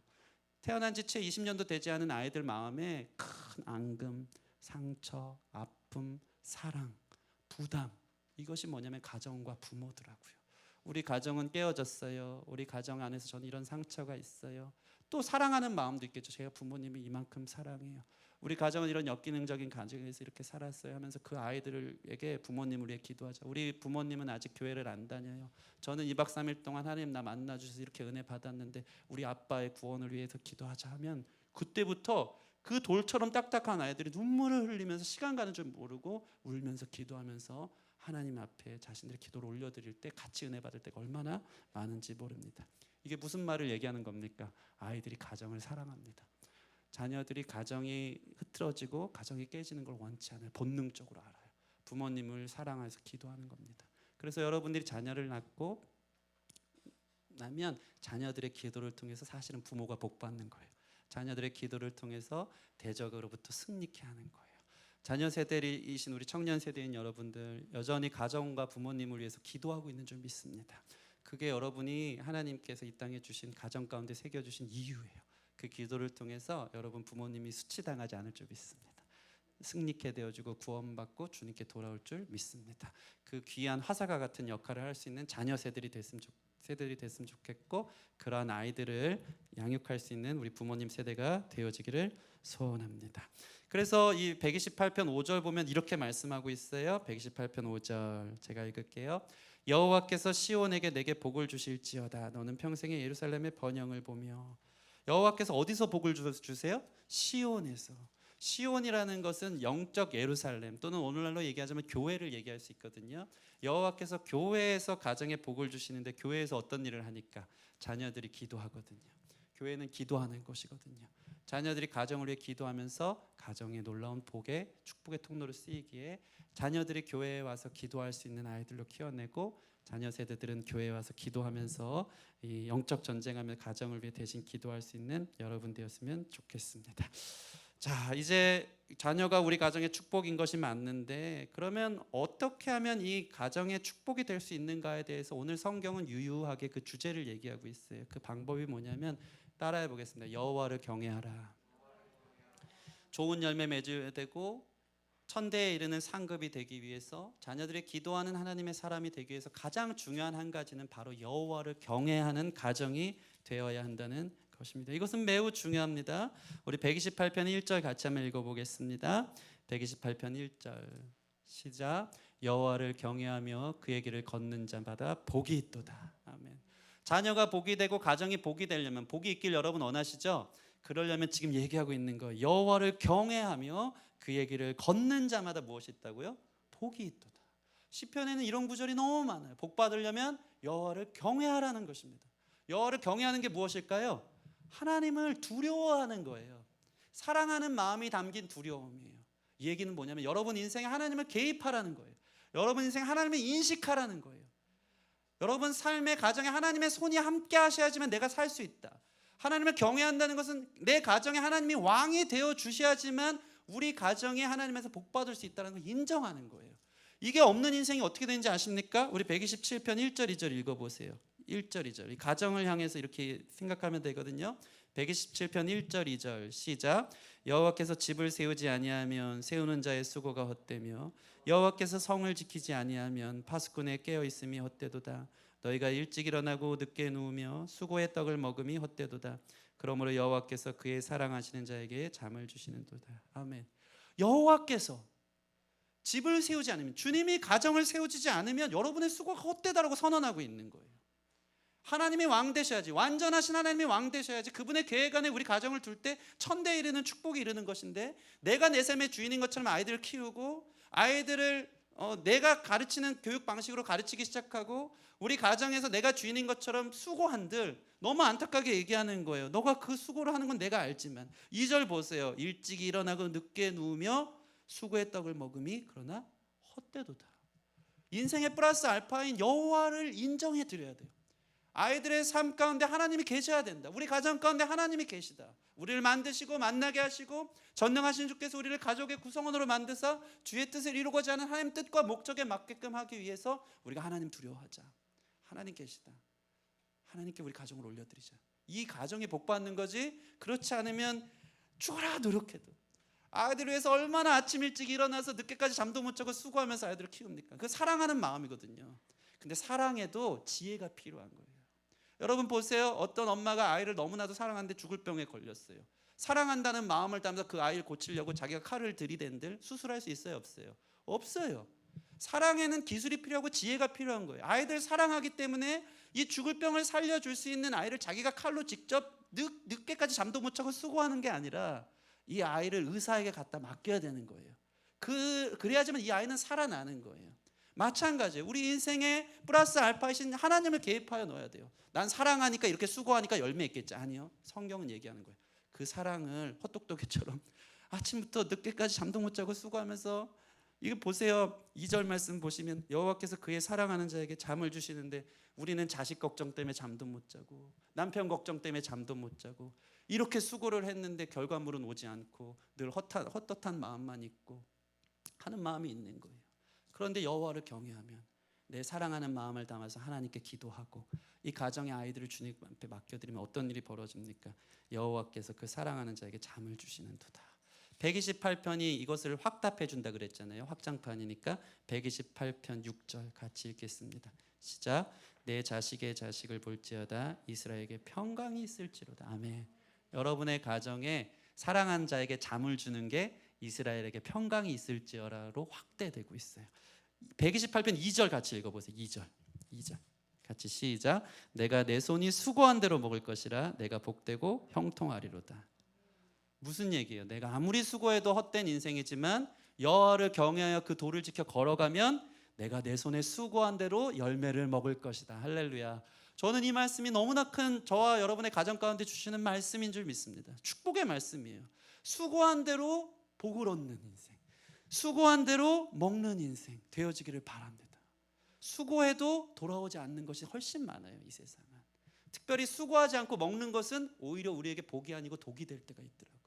태어난 지 채 20년도 되지 않은 아이들 마음에 큰 앙금, 상처, 아픔, 사랑, 부담, 이것이 뭐냐면 가정과 부모더라고요. 우리 가정은 깨어졌어요. 우리 가정 안에서 저는 이런 상처가 있어요. 또 사랑하는 마음도 있겠죠. 제가 부모님을 이만큼 사랑해요. 우리 가정은 이런 역기능적인 가정에서 이렇게 살았어요 하면서 그 아이들에게 부모님을 위해 기도하자. 우리 부모님은 아직 교회를 안 다녀요. 저는 2박 3일 동안 하나님 나 만나주셔서 이렇게 은혜 받았는데 우리 아빠의 구원을 위해서 기도하자 하면 그때부터 그 돌처럼 딱딱한 아이들이 눈물을 흘리면서 시간 가는 줄 모르고 울면서 기도하면서 하나님 앞에 자신들의 기도를 올려드릴 때 같이 은혜 받을 때가 얼마나 많은지 모릅니다. 이게 무슨 말을 얘기하는 겁니까? 아이들이 가정을 사랑합니다. 자녀들이 가정이 흐트러지고 가정이 깨지는 걸 원치 않아요. 본능적으로 알아요. 부모님을 사랑해서 기도하는 겁니다. 그래서 여러분들이 자녀를 낳고 나면 자녀들의 기도를 통해서 사실은 부모가 복받는 거예요. 자녀들의 기도를 통해서 대적으로부터 승리케 하는 거예요. 자녀 세대이신 우리 청년 세대인 여러분들, 여전히 가정과 부모님을 위해서 기도하고 있는 줄 믿습니다. 그게 여러분이 하나님께서 이 땅에 주신 가정 가운데 새겨주신 이유예요. 그 기도를 통해서 여러분 부모님이 수치당하지 않을 줄 믿습니다. 승리케 되어주고 구원받고 주님께 돌아올 줄 믿습니다. 그 귀한 화살과 같은 역할을 할 수 있는 자녀 세대들이 됐으면 좋겠고, 그러한 아이들을 양육할 수 있는 우리 부모님 세대가 되어지기를 소원합니다. 그래서 이 128편 5절 보면 이렇게 말씀하고 있어요. 128편 5절 제가 읽을게요. 여호와께서 시온에게 내게 복을 주실지어다. 너는 평생에 예루살렘의 번영을 보며. 여호와께서 어디서 복을 주세요? 시온에서. 시온이라는 것은 영적 예루살렘 또는 오늘날로 얘기하자면 교회를 얘기할 수 있거든요. 여호와께서 교회에서 가정에 복을 주시는데 교회에서 어떤 일을 하니까? 자녀들이 기도하거든요. 교회는 기도하는 곳이거든요. 자녀들이 가정을 위해 기도하면서 가정의 놀라운 복의 축복의 통로로 쓰이기에 자녀들이 교회에 와서 기도할 수 있는 아이들로 키워내고, 자녀 세대들은 교회에 와서 기도하면서 이 영적 전쟁하며 가정을 위해 대신 기도할 수 있는 여러분 되었으면 좋겠습니다. 자, 이제 자녀가 우리 가정의 축복인 것이 맞는데, 그러면 어떻게 하면 이 가정의 축복이 될 수 있는가에 대해서 오늘 성경은 유유하게 그 주제를 얘기하고 있어요. 그 방법이 뭐냐면 따라해 보겠습니다. 여호와를 경외하라. 좋은 열매 맺어야 되고 천대에 이르는 상급이 되기 위해서, 자녀들의 기도하는 하나님의 사람이 되기 위해서 가장 중요한 한 가지는 바로 여호와를 경외하는 가정이 되어야 한다는 것입니다. 이것은 매우 중요합니다. 우리 128편 1절 같이 한번 읽어보겠습니다. 128편 1절 시작. 여호와를 경외하며 그의 길을 걷는 자마다 복이 있도다. 아멘. 자녀가 복이 되고 가정이 복이 되려면, 복이 있길 여러분 원하시죠? 그러려면 지금 얘기하고 있는 거예요. 여호와를 경외하며 그의 길을 걷는 자마다 무엇이 있다고요? 복이 있도다. 시편에는 이런 구절이 너무 많아요. 복 받으려면 여호와를 경외하라는 것입니다. 여호와를 경외하는 게 무엇일까요? 하나님을 두려워하는 거예요. 사랑하는 마음이 담긴 두려움이에요. 이 얘기는 뭐냐면 여러분 인생에 하나님을 개입하라는 거예요. 여러분 인생에 하나님을 인식하라는 거예요. 여러분 삶의 가정에 하나님의 손이 함께 하셔야지만 내가 살 수 있다. 하나님을 경외한다는 것은 내 가정에 하나님이 왕이 되어 주셔야지만 우리 가정이 하나님에서 복받을 수 있다는 걸 인정하는 거예요. 이게 없는 인생이 어떻게 되는지 아십니까? 우리 127편 1절 2절 읽어보세요. 1절 2절. 이 가정을 향해서 이렇게 생각하면 되거든요. 127편 1절 2절 시작. 여호와께서 집을 세우지 아니하면 세우는 자의 수고가 헛되며 여호와께서 성을 지키지 아니하면 파수꾼의 깨어 있음이 헛되도다. 너희가 일찍 일어나고 늦게 누우며 수고의 떡을 먹음이 헛되도다. 그러므로 여호와께서 그의 사랑하시는 자에게 잠을 주시는도다. 아멘. 여호와께서 집을 세우지 않으면, 주님이 가정을 세우지 않으면 여러분의 수고가 헛되다라고 선언하고 있는 거예요. 하나님이 왕 되셔야지, 완전하신 하나님이 왕 되셔야지 그분의 계획 안에 우리 가정을 둘 때 천대에 이르는 축복이 이르는 것인데, 내가 내 삶의 주인인 것처럼 아이들을 키우고 아이들을 내가 가르치는 교육 방식으로 가르치기 시작하고 우리 가정에서 내가 주인인 것처럼 수고한들 너무 안타깝게 얘기하는 거예요. 너가 그 수고를 하는 건 내가 알지만. 2절 보세요. 일찍 일어나고 늦게 누우며 수고의 떡을 먹음이 그러나 헛되도다. 인생의 플러스 알파인 여호와를 인정해 드려야 돼요. 아이들의 삶 가운데 하나님이 계셔야 된다. 우리 가정 가운데 하나님이 계시다. 우리를 만드시고 만나게 하시고 전능하신 주께서 우리를 가족의 구성원으로 만드사 주의 뜻을 이루고자 하는 하나님 뜻과 목적에 맞게끔 하기 위해서 우리가 하나님 두려워하자. 하나님 계시다. 하나님께 우리 가정을 올려드리자. 이 가정이 복받는 거지, 그렇지 않으면 죽어라 노력해도 아이들을 위해서 얼마나 아침 일찍 일어나서 늦게까지 잠도 못 자고 수고하면서 아이들을 키웁니까? 그 사랑하는 마음이거든요. 근데 사랑에도 지혜가 필요한 거예요. 여러분 보세요. 어떤 엄마가 아이를 너무나도 사랑하는데 죽을 병에 걸렸어요. 사랑한다는 마음을 담아서 그 아이를 고치려고 자기가 칼을 들이댄들 수술할 수 있어요? 없어요? 없어요. 사랑에는 기술이 필요하고 지혜가 필요한 거예요. 아이들 사랑하기 때문에 이 죽을 병을 살려줄 수 있는 아이를 자기가 칼로 직접 늦게까지 잠도 못 자고 수고하는 게 아니라 이 아이를 의사에게 갖다 맡겨야 되는 거예요. 그래야지만 이 아이는 살아나는 거예요. 마찬가지예요. 우리 인생에 플러스 알파이신 하나님을 개입하여 넣어야 돼요. 난 사랑하니까 이렇게 수고하니까 열매 있겠지. 아니요. 성경은 얘기하는 거예요. 그 사랑을 헛똑똑이처럼 아침부터 늦게까지 잠도 못 자고 수고하면서, 이거 보세요. 2절 말씀 보시면 여호와께서 그의 사랑하는 자에게 잠을 주시는데 우리는 자식 걱정 때문에 잠도 못 자고 남편 걱정 때문에 잠도 못 자고 이렇게 수고를 했는데 결과물은 오지 않고 늘 헛헛한 마음만 있고 하는 마음이 있는 거예요. 그런데 여호와를 경외하면 내 사랑하는 마음을 담아서 하나님께 기도하고 이 가정의 아이들을 주님 앞에 맡겨드리면 어떤 일이 벌어집니까? 여호와께서 그 사랑하는 자에게 잠을 주시는도다. 128편이 이것을 확답해 준다 그랬잖아요. 확장판이니까 128편 6절 같이 읽겠습니다. 시작. 내 자식의 자식을 볼지어다 이스라엘에게 평강이 있을지로다. 아멘. 여러분의 가정에 사랑하는 자에게 잠을 주는 게 이스라엘에게 평강이 있을지어라로 확대되고 있어요. 128편 2절 같이 읽어보세요. 2절 같이 시작. 내가 내 손이 수고한 대로 먹을 것이라 내가 복되고 형통하리로다. 무슨 얘기예요? 내가 아무리 수고해도 헛된 인생이지만 여호와를 경외하여 그 도를 지켜 걸어가면 내가 내 손에 수고한 대로 열매를 먹을 것이다. 할렐루야. 저는 이 말씀이 너무나 큰 저와 여러분의 가정 가운데 주시는 말씀인 줄 믿습니다. 축복의 말씀이에요. 수고한 대로 복을 얻는 인생, 수고한 대로 먹는 인생 되어지기를 바랍니다. 수고해도 돌아오지 않는 것이 훨씬 많아요. 이 세상은. 특별히 수고하지 않고 먹는 것은 오히려 우리에게 복이 아니고 독이 될 때가 있더라고요.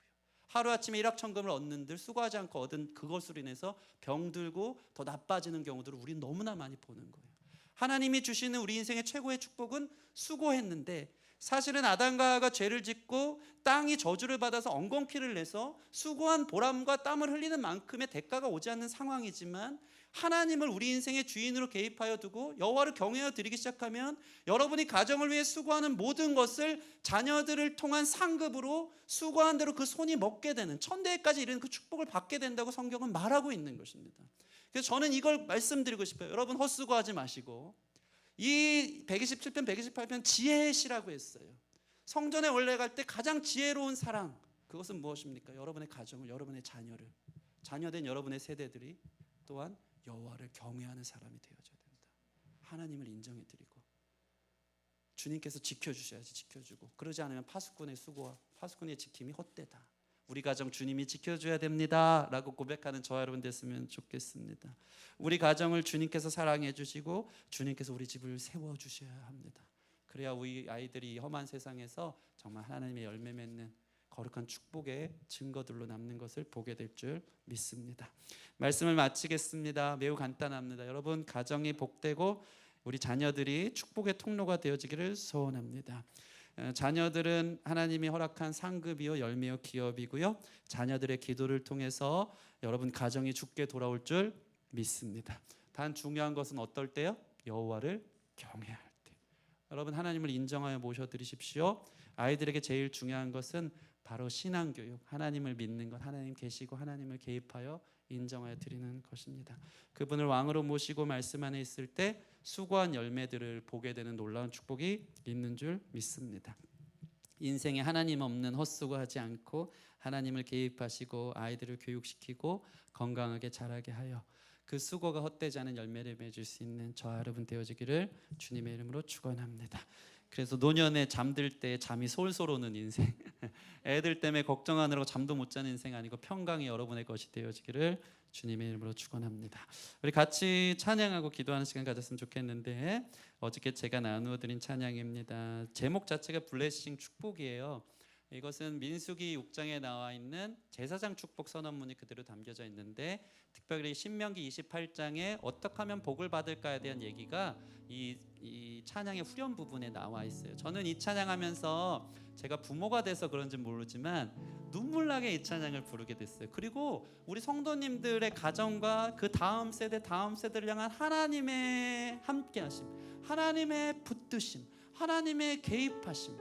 하루아침에 일확천금을 얻는들 수고하지 않고 얻은 그것으로 인해서 병들고 더 나빠지는 경우들을 우리는 너무나 많이 보는 거예요. 하나님이 주시는 우리 인생의 최고의 축복은 수고했는데 사실은 아담과 하와가 죄를 짓고 땅이 저주를 받아서 엉겅퀴를 내서 수고한 보람과 땀을 흘리는 만큼의 대가가 오지 않는 상황이지만, 하나님을 우리 인생의 주인으로 개입하여 두고 여호와를 경외하여 드리기 시작하면 여러분이 가정을 위해 수고하는 모든 것을 자녀들을 통한 상급으로 수고한 대로 그 손이 먹게 되는, 천대까지 이르는 그 축복을 받게 된다고 성경은 말하고 있는 것입니다. 그래서 저는 이걸 말씀드리고 싶어요. 여러분, 헛수고하지 마시고, 이 127편 128편 지혜의 시라고 했어요. 성전에 올라갈 때 가장 지혜로운 사랑, 그것은 무엇입니까? 여러분의 가정을, 여러분의 자녀를, 자녀된 여러분의 세대들이 또한 여호와를 경외하는 사람이 되어져야 됩니다. 하나님을 인정해드리고 주님께서 지켜주셔야지 지켜주고, 그러지 않으면 파수꾼의 수고와 파수꾼의 지킴이 헛되다. 우리 가정 주님이 지켜줘야 됩니다 라고 고백하는 저와 여러분 됐으면 좋겠습니다. 우리 가정을 주님께서 사랑해 주시고 주님께서 우리 집을 세워주셔야 합니다. 그래야 우리 아이들이 험한 세상에서 정말 하나님의 열매 맺는 거룩한 축복의 증거들로 남는 것을 보게 될 줄 믿습니다. 말씀을 마치겠습니다. 매우 간단합니다. 여러분, 가정이 복되고 우리 자녀들이 축복의 통로가 되어지기를 소원합니다. 자녀들은 하나님이 허락한 상급이요 열매요 기업이고요, 자녀들의 기도를 통해서 여러분 가정이 주께 돌아올 줄 믿습니다. 단 중요한 것은 어떨 때요? 여호와를 경외할 때. 여러분, 하나님을 인정하여 모셔드리십시오. 아이들에게 제일 중요한 것은 바로 신앙교육, 하나님을 믿는 것, 하나님 계시고 하나님을 개입하여 인정하여 드리는 것입니다. 그분을 왕으로 모시고 말씀 안에 있을 때 수고한 열매들을 보게 되는 놀라운 축복이 있는 줄 믿습니다. 인생에 하나님 없는 헛수고하지 않고 하나님을 개입하시고 아이들을 교육시키고 건강하게 자라게 하여 그 수고가 헛되지 않은 열매를 맺을 수 있는 저와 여러분 되어지기를 주님의 이름으로 축원합니다. 그래서 노년에 잠들 때 잠이 솔솔 오는 인생, 애들 때문에 걱정하느라고 잠도 못 자는 인생 아니고 평강이 여러분의 것이 되어지기를 주님의 이름으로 축원합니다. 우리 같이 찬양하고 기도하는 시간 가졌으면 좋겠는데, 어저께 제가 나누어 드린 찬양입니다. 제목 자체가 블레싱 축복이에요. 이것은 민수기 6장에 나와 있는 제사장 축복 선언문이 그대로 담겨져 있는데, 특별히 신명기 28장에 어떻게 하면 복을 받을까에 대한 얘기가 이 찬양의 후렴 부분에 나와 있어요. 저는 이 찬양하면서 제가 부모가 돼서 그런지 모르지만 눈물나게 이 찬양을 부르게 됐어요. 그리고 우리 성도님들의 가정과 그 다음 세대를 향한 하나님의 함께하심, 하나님의 붙드심, 하나님의 개입하심,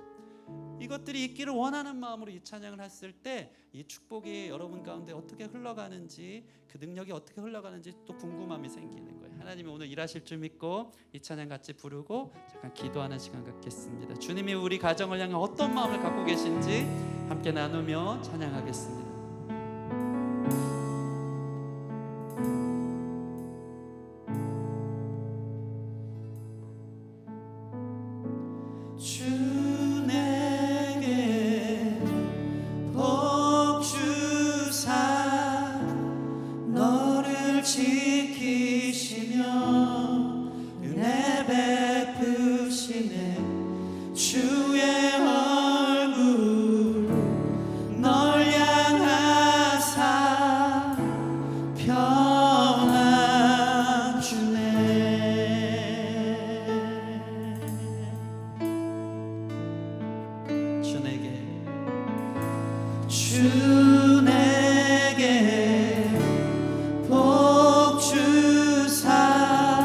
이것들이 있기를 원하는 마음으로 이 찬양을 했을 때 이 축복이 여러분 가운데 어떻게 흘러가는지, 그 능력이 어떻게 흘러가는지 또 궁금함이 생기는 거예요. 하나님이 오늘 일하실 줄 믿고 이 찬양 같이 부르고 잠깐 기도하는 시간 갖겠습니다. 주님이 우리 가정을 향해 어떤 마음을 갖고 계신지 함께 나누며 찬양하겠습니다. 주 내게 복 주사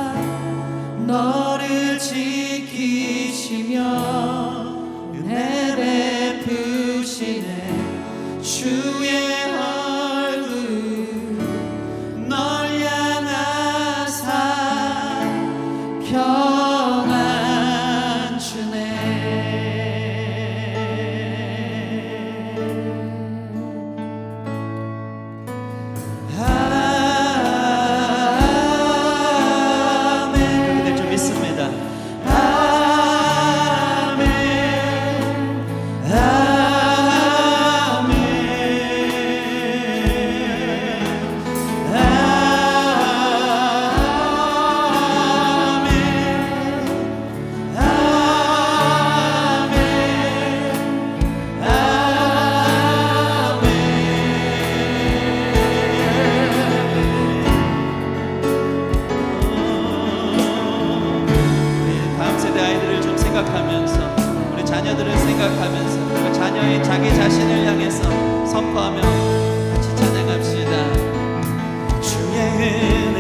은혜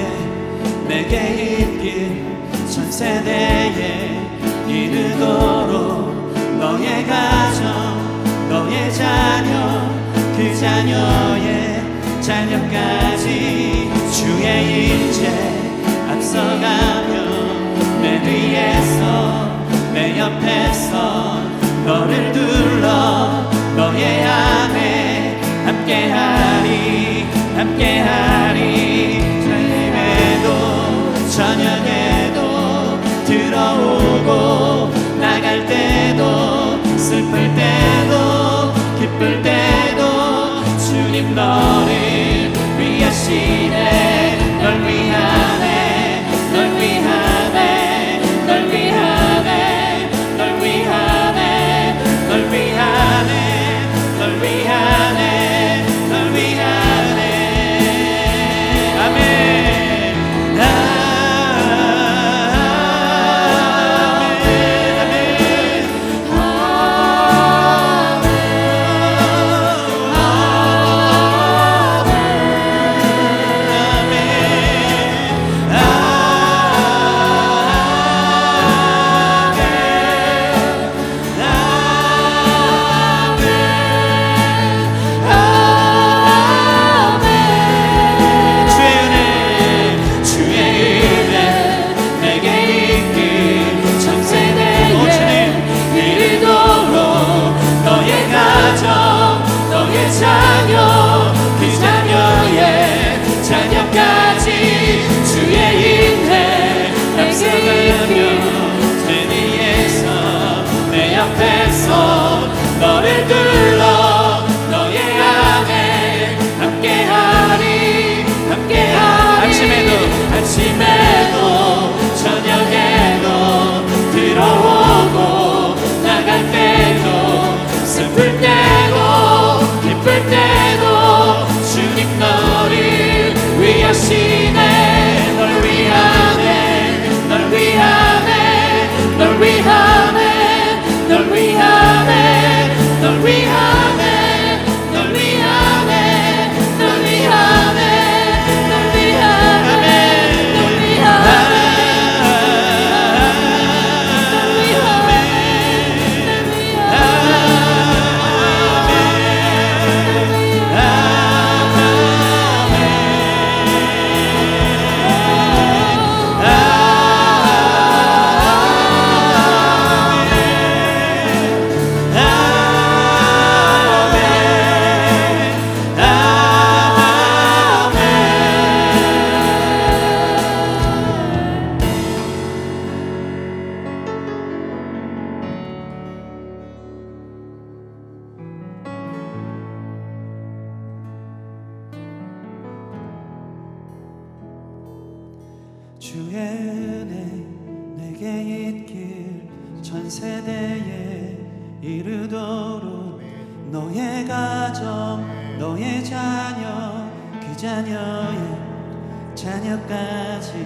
내게 있길 전세대에 이르도록 너의 가정 너의 자녀 그 자녀의 자녀까지 주의 임재 앞서가며 내 뒤에서 내 옆에서 너를 둘러 너의 안에 함께하리 함께하리 저녁에도 저녁에도 들어오고 나갈 때도 슬플 때도 기쁠 때도 주님 너를 위하시네 널 위하네 널 위하네 널 위하네 널 위하네 널 위하네 널 위하네 널 위하네 아멘 자녀 그 자녀의 자녀까지 주의 인해 앞서가며 내 뒤에서 내 옆에서 너를 둘러 너의 안에 함께하리 함께하리 아침에도 저녁에도 들어오고 나갈 때도 슬플 때도 기쁠 때도 주님 너를 위하시네 널 위하네 널 위하네 널 위하네 널 위하네 널 위하네 널 위하네 널 위하네 널 위하네 널 위하네 주의 은혜 내게 있길 전세대에 이르도록 너의 가정 너의 자녀 그 자녀의 자녀까지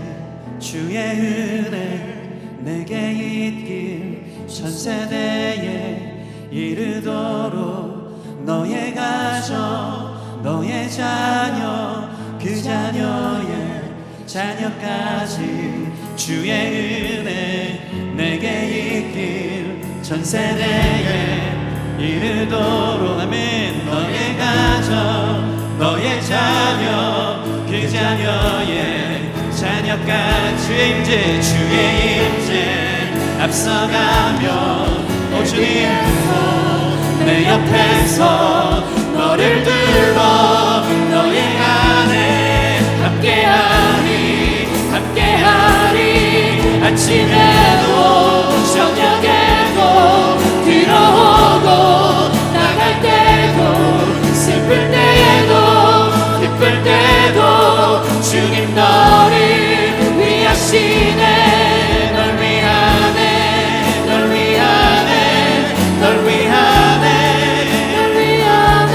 주의 은혜 내게 있길 전세대에 이르도록 너의 가정 너의 자녀 그 자녀의 자녀까지 주의 은혜 내게 있길 전세대에 이르도록 아멘 너의 가정 너의 자녀 그 자녀의 자녀까지 주의 임재 앞서가며 오 주님 내 옆에서 너를 둘러 너의 안에 함께하리 함께하리 아침에도 저녁에도 들어오고 나갈 때도 슬플 때에도 기쁠 때도 주님 너를 위하시네 널 위하네 널 위하네 널 위하네 널 위하네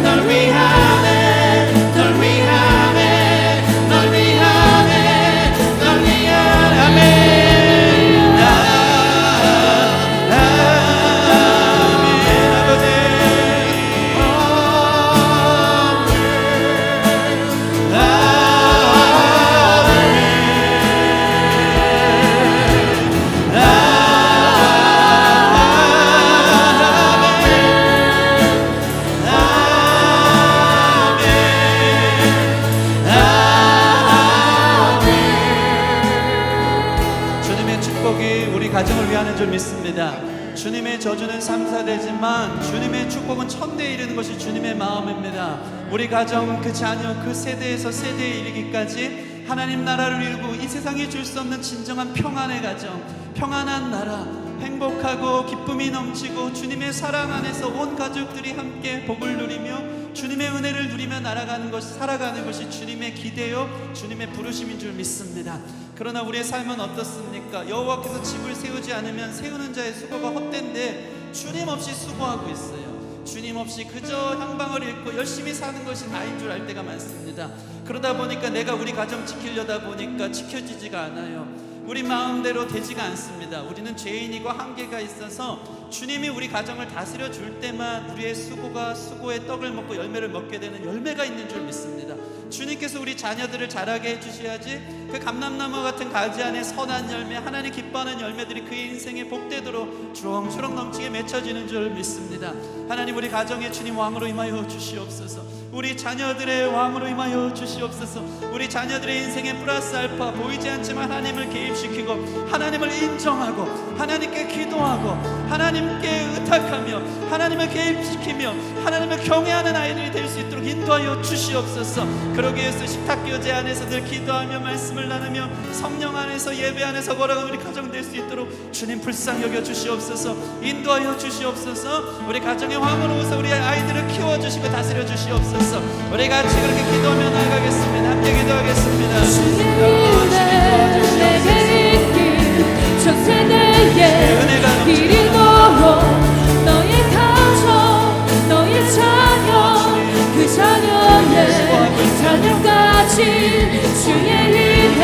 널 위하네 널 위하네 널 위하네 널 위하네 아멘 줄 믿습니다. 주님의 저주는 3,4대지만 주님의 축복은 1,000대에 이르는 것이 주님의 마음입니다. 우리 가정, 그 자녀, 그 세대에서 세대에 이르기까지 하나님 나라를 이루고 이 세상에 줄 수 없는 진정한 평안의 가정, 평안한 나라, 행복하고 기쁨이 넘치고 주님의 사랑 안에서 온 가족들이 함께 복을 누리며 주님의 은혜를 누리며 살아가는 것이 주님의 기대요, 주님의 부르심인 줄 믿습니다. 그러나 우리의 삶은 어떻습니까? 여호와께서 집을 세우지 않으면 세우는 자의 수고가 헛된데 주님 없이 수고하고 있어요. 주님 없이 그저 향방을 잃고 열심히 사는 것이 다인 줄 알 때가 많습니다. 그러다 보니까 내가 우리 가정 지키려다 보니까 지켜지지가 않아요. 우리 마음대로 되지가 않습니다. 우리는 죄인이고 한계가 있어서 주님이 우리 가정을 다스려 줄 때만 우리의 수고가 수고의 떡을 먹고 열매를 먹게 되는 열매가 있는 줄 믿습니다. 주님께서 우리 자녀들을 자라게 해주셔야지 그 감람나무 같은 가지 안에 선한 열매, 하나님 기뻐하는 열매들이 그의 인생에 복되도록 주렁주렁 넘치게 맺혀지는 줄 믿습니다. 하나님, 우리 가정에 주님 왕으로 임하여 주시옵소서. 우리 자녀들의 왕으로 임하여 주시옵소서. 우리 자녀들의 인생에 플러스 알파, 보이지 않지만 하나님을 개입시키고 하나님을 인정하고 하나님께 기도하고 하나님께 의탁하며 하나님을 개입시키며 하나님을 경외하는 아이들이 될 수 있도록 인도하여 주시옵소서. 그러기 위해서 식탁교제 안에서 늘 기도하며 말씀을 나누며 성령 안에서 예배 안에서 걸어가는 우리 가정 될 수 있도록 주님 불쌍히 여겨 주시옵소서. 인도하여 주시옵소서. 우리 가정의 왕으로서 우리 아이들을 키워주시고 다스려 주시옵소서. 우리 같이 그렇게 기도하며 나아가겠습니다. 함께 기도하겠습니다. 주님 내게 있길 전 세대에 이르도록 너의 가정, 너의 자녀, 그 자녀의 자녀까지 주의 은혜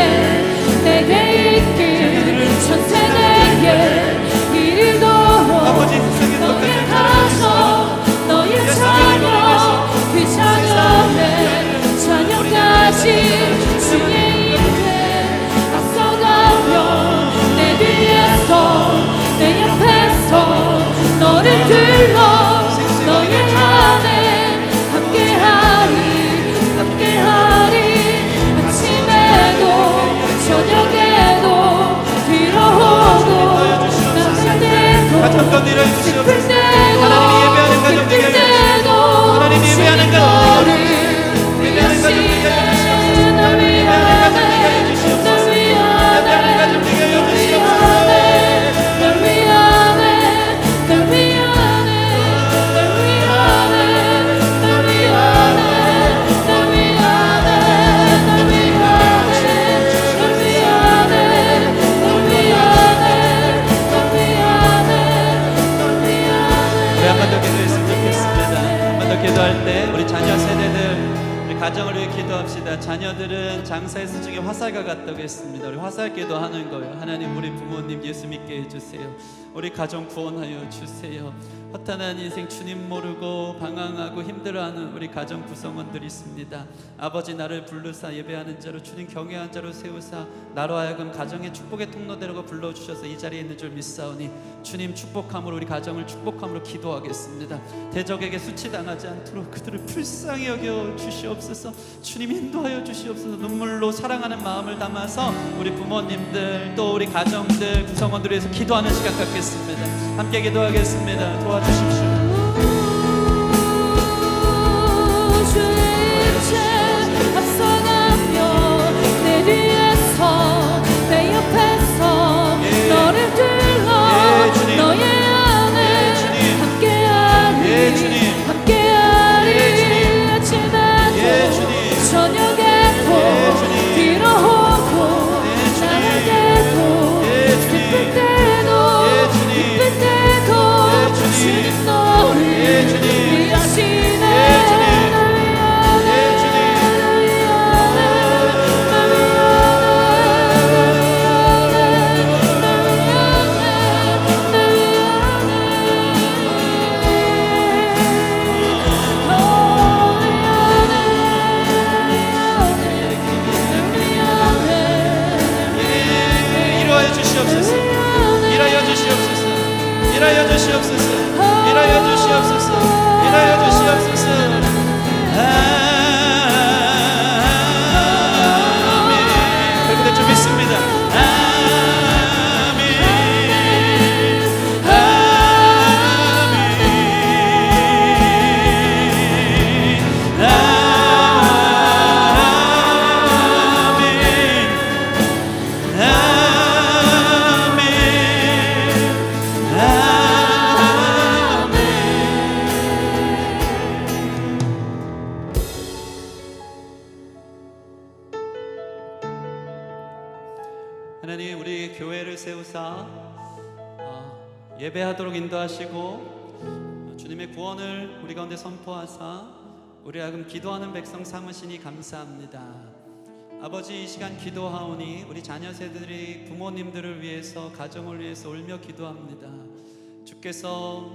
내게 있길 전 세대에 이르도록 너의 가정, 너의 자녀, 그 자녀의 자녀까지 주의 은혜 앞서가며 내 뒤에서 내 옆에서 너를 들러 너의 안에 함께하리 아침에도 저녁에도 뒤로오고 나갈 때도 슬플 때도 기쁠 때도 하나님 예배하는 가정 기도할 때 우리 자녀 세대들, 우리 가정을 위해 기도합시다. 자녀들은 장사의 수중에 화살과 같다고 했습니다. 우리 화살 기도하는 거예요. 하나님, 우리 부모님 예수 믿게 해주세요. 우리 가정 구원하여 주세요. 허탄한 인생 주님 모르고 방황하고 힘들어하는 우리 가정 구성원들이 있습니다. 아버지, 나를 부르사 예배하는 자로 주님 경외하는 자로 세우사 나로 하여금 가정의 축복의 통로되라고 불러주셔서 이 자리에 있는 줄 믿사오니 주님 축복함으로 우리 가정을 축복함으로 기도하겠습니다. 대적에게 수치당하지 않도록 그들을 불쌍히 여겨 주시옵소서. 주님 인도하여 주시옵소서. 눈물로 사랑하는 마음을 담아서 우리 부모님들 또 우리 가정들 구성원들을 위해서 기도하는 시간 갖겠습니다. 함께 기도하겠습니다. 도와주십시오. 일하여 주시옵소서. 일하여 주시옵소서. 일하여 주시옵소서. 아멘. 그렇게 될 줄 믿습니다. 아멘. 하나님 우리 교회를 세우사 예배하도록 인도하시고 주님의 구원을 우리 가운데 선포하사 우리 하금 기도하는 백성 삼으시니 감사합니다. 아버지, 이 시간 기도하오니 우리 자녀 세대들이 부모님들을 위해서, 가정을 위해서 울며 기도합니다. 주께서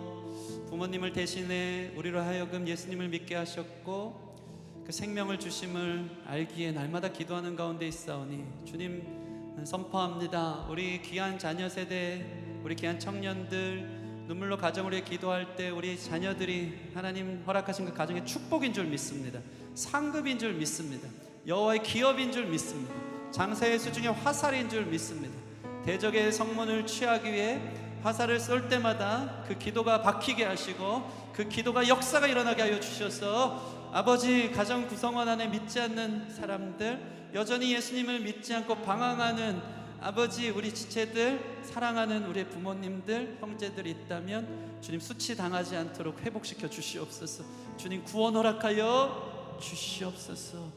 부모님을 대신해 우리로 하여금 예수님을 믿게 하셨고 그 생명을 주심을 알기에 날마다 기도하는 가운데 있사오니 주님 선포합니다. 우리 귀한 자녀 세대, 우리 귀한 청년들 눈물로 가정을 위해 기도할 때 우리 자녀들이 하나님 허락하신 그 가정의 축복인 줄 믿습니다. 상급인 줄 믿습니다. 여호와의 기업인 줄 믿습니다. 장사의 수중의 화살인 줄 믿습니다. 대적의 성문을 취하기 위해 화살을 쏠 때마다 그 기도가 박히게 하시고 그 기도가 역사가 일어나게 하여 주셔서 아버지, 가정 구성원 안에 믿지 않는 사람들, 여전히 예수님을 믿지 않고 방황하는 아버지, 우리 지체들, 사랑하는 우리 부모님들, 형제들이 있다면 주님 수치당하지 않도록 회복시켜 주시옵소서. 주님 구원 허락하여 주시옵소서.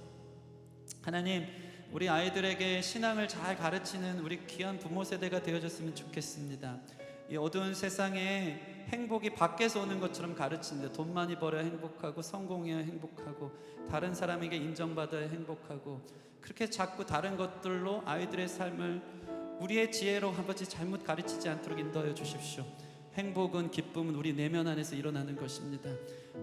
하나님, 우리 아이들에게 신앙을 잘 가르치는 우리 귀한 부모 세대가 되어줬으면 좋겠습니다. 이 어두운 세상에 행복이 밖에서 오는 것처럼 가르치는데 돈 많이 벌어야 행복하고 성공해야 행복하고 다른 사람에게 인정받아야 행복하고 그렇게 자꾸 다른 것들로 아이들의 삶을 우리의 지혜로 아버지 잘못 가르치지 않도록 인도하여 주십시오. 행복은, 기쁨은 우리 내면 안에서 일어나는 것입니다.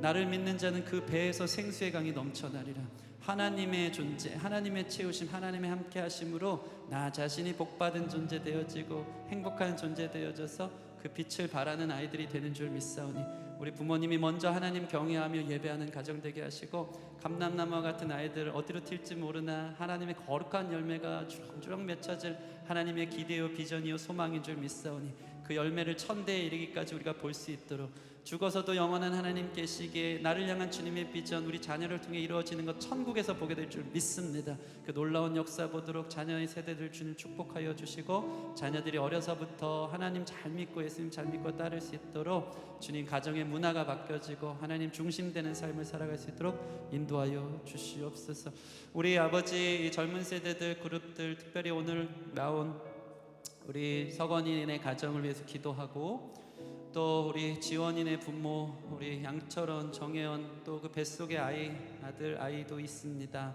나를 믿는 자는 그 배에서 생수의 강이 넘쳐나리라. 하나님의 존재, 하나님의 채우심, 하나님의 함께 하심으로 나 자신이 복받은 존재 되어지고 행복한 존재 되어져서 그 빛을 발하는 아이들이 되는 줄 믿사오니 우리 부모님이 먼저 하나님 경외하며 예배하는 가정 되게 하시고 감람나무와 같은 아이들 어디로 튈지 모르나 하나님의 거룩한 열매가 주렁주렁 맺혀질 하나님의 기대요 비전이요 소망인 줄 믿사오니 그 열매를 천대에 이르기까지 우리가 볼 수 있도록 죽어서도 영원한 하나님 계시기에 나를 향한 주님의 비전 우리 자녀를 통해 이루어지는 것 천국에서 보게 될 줄 믿습니다. 그 놀라운 역사 보도록 자녀의 세대들 주님 축복하여 주시고 자녀들이 어려서부터 하나님 잘 믿고 예수님 잘 믿고 따를 수 있도록 주님 가정의 문화가 바뀌어지고 하나님 중심되는 삶을 살아갈 수 있도록 인도하여 주시옵소서. 우리 아버지, 이 젊은 세대들 그룹들, 특별히 오늘 나온 우리 석원인의 가정을 위해서 기도하고 또 우리 지원인의 부모, 우리 양철원, 정혜원, 또 그 뱃속에 아들, 아이도 있습니다.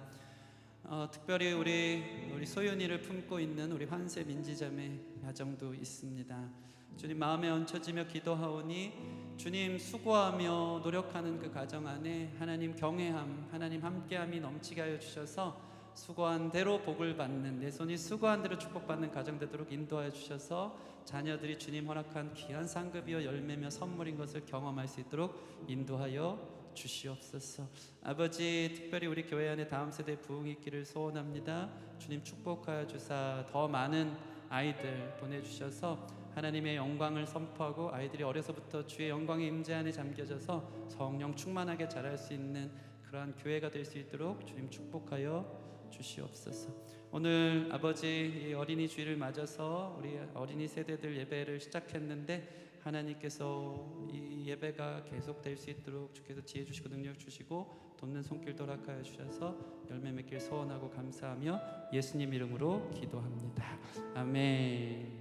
특별히 우리 소윤이를 품고 있는 우리 환세 민지자매 가정도 있습니다. 주님 마음에 얹혀지며 기도하오니 주님 수고하며 노력하는 그 가정 안에 하나님 경외함, 하나님 함께함이 넘치게 하여 주셔서 수고한 대로 복을 받는, 내 손이 수고한 대로 축복받는 가정 되도록 인도하여 주셔서 자녀들이 주님 허락한 귀한 상급이요 열매며 선물인 것을 경험할 수 있도록 인도하여 주시옵소서. 아버지, 특별히 우리 교회 안에 다음 세대 부흥이 있기를 소원합니다. 주님 축복하여 주사 더 많은 아이들 보내주셔서 하나님의 영광을 선포하고 아이들이 어려서부터 주의 영광의 임재 안에 잠겨져서 성령 충만하게 자랄 수 있는 그러한 교회가 될 수 있도록 주님 축복하여 주시옵소서. 오늘 아버지, 이 어린이 주일을 맞아서 우리 어린이 세대들 예배를 시작했는데 하나님께서 이 예배가 계속될 수 있도록 주께서 지혜 주시고 능력 주시고 돕는 손길 허락하여 주셔서 열매 맺길 소원하고 감사하며 예수님 이름으로 기도합니다. 아멘.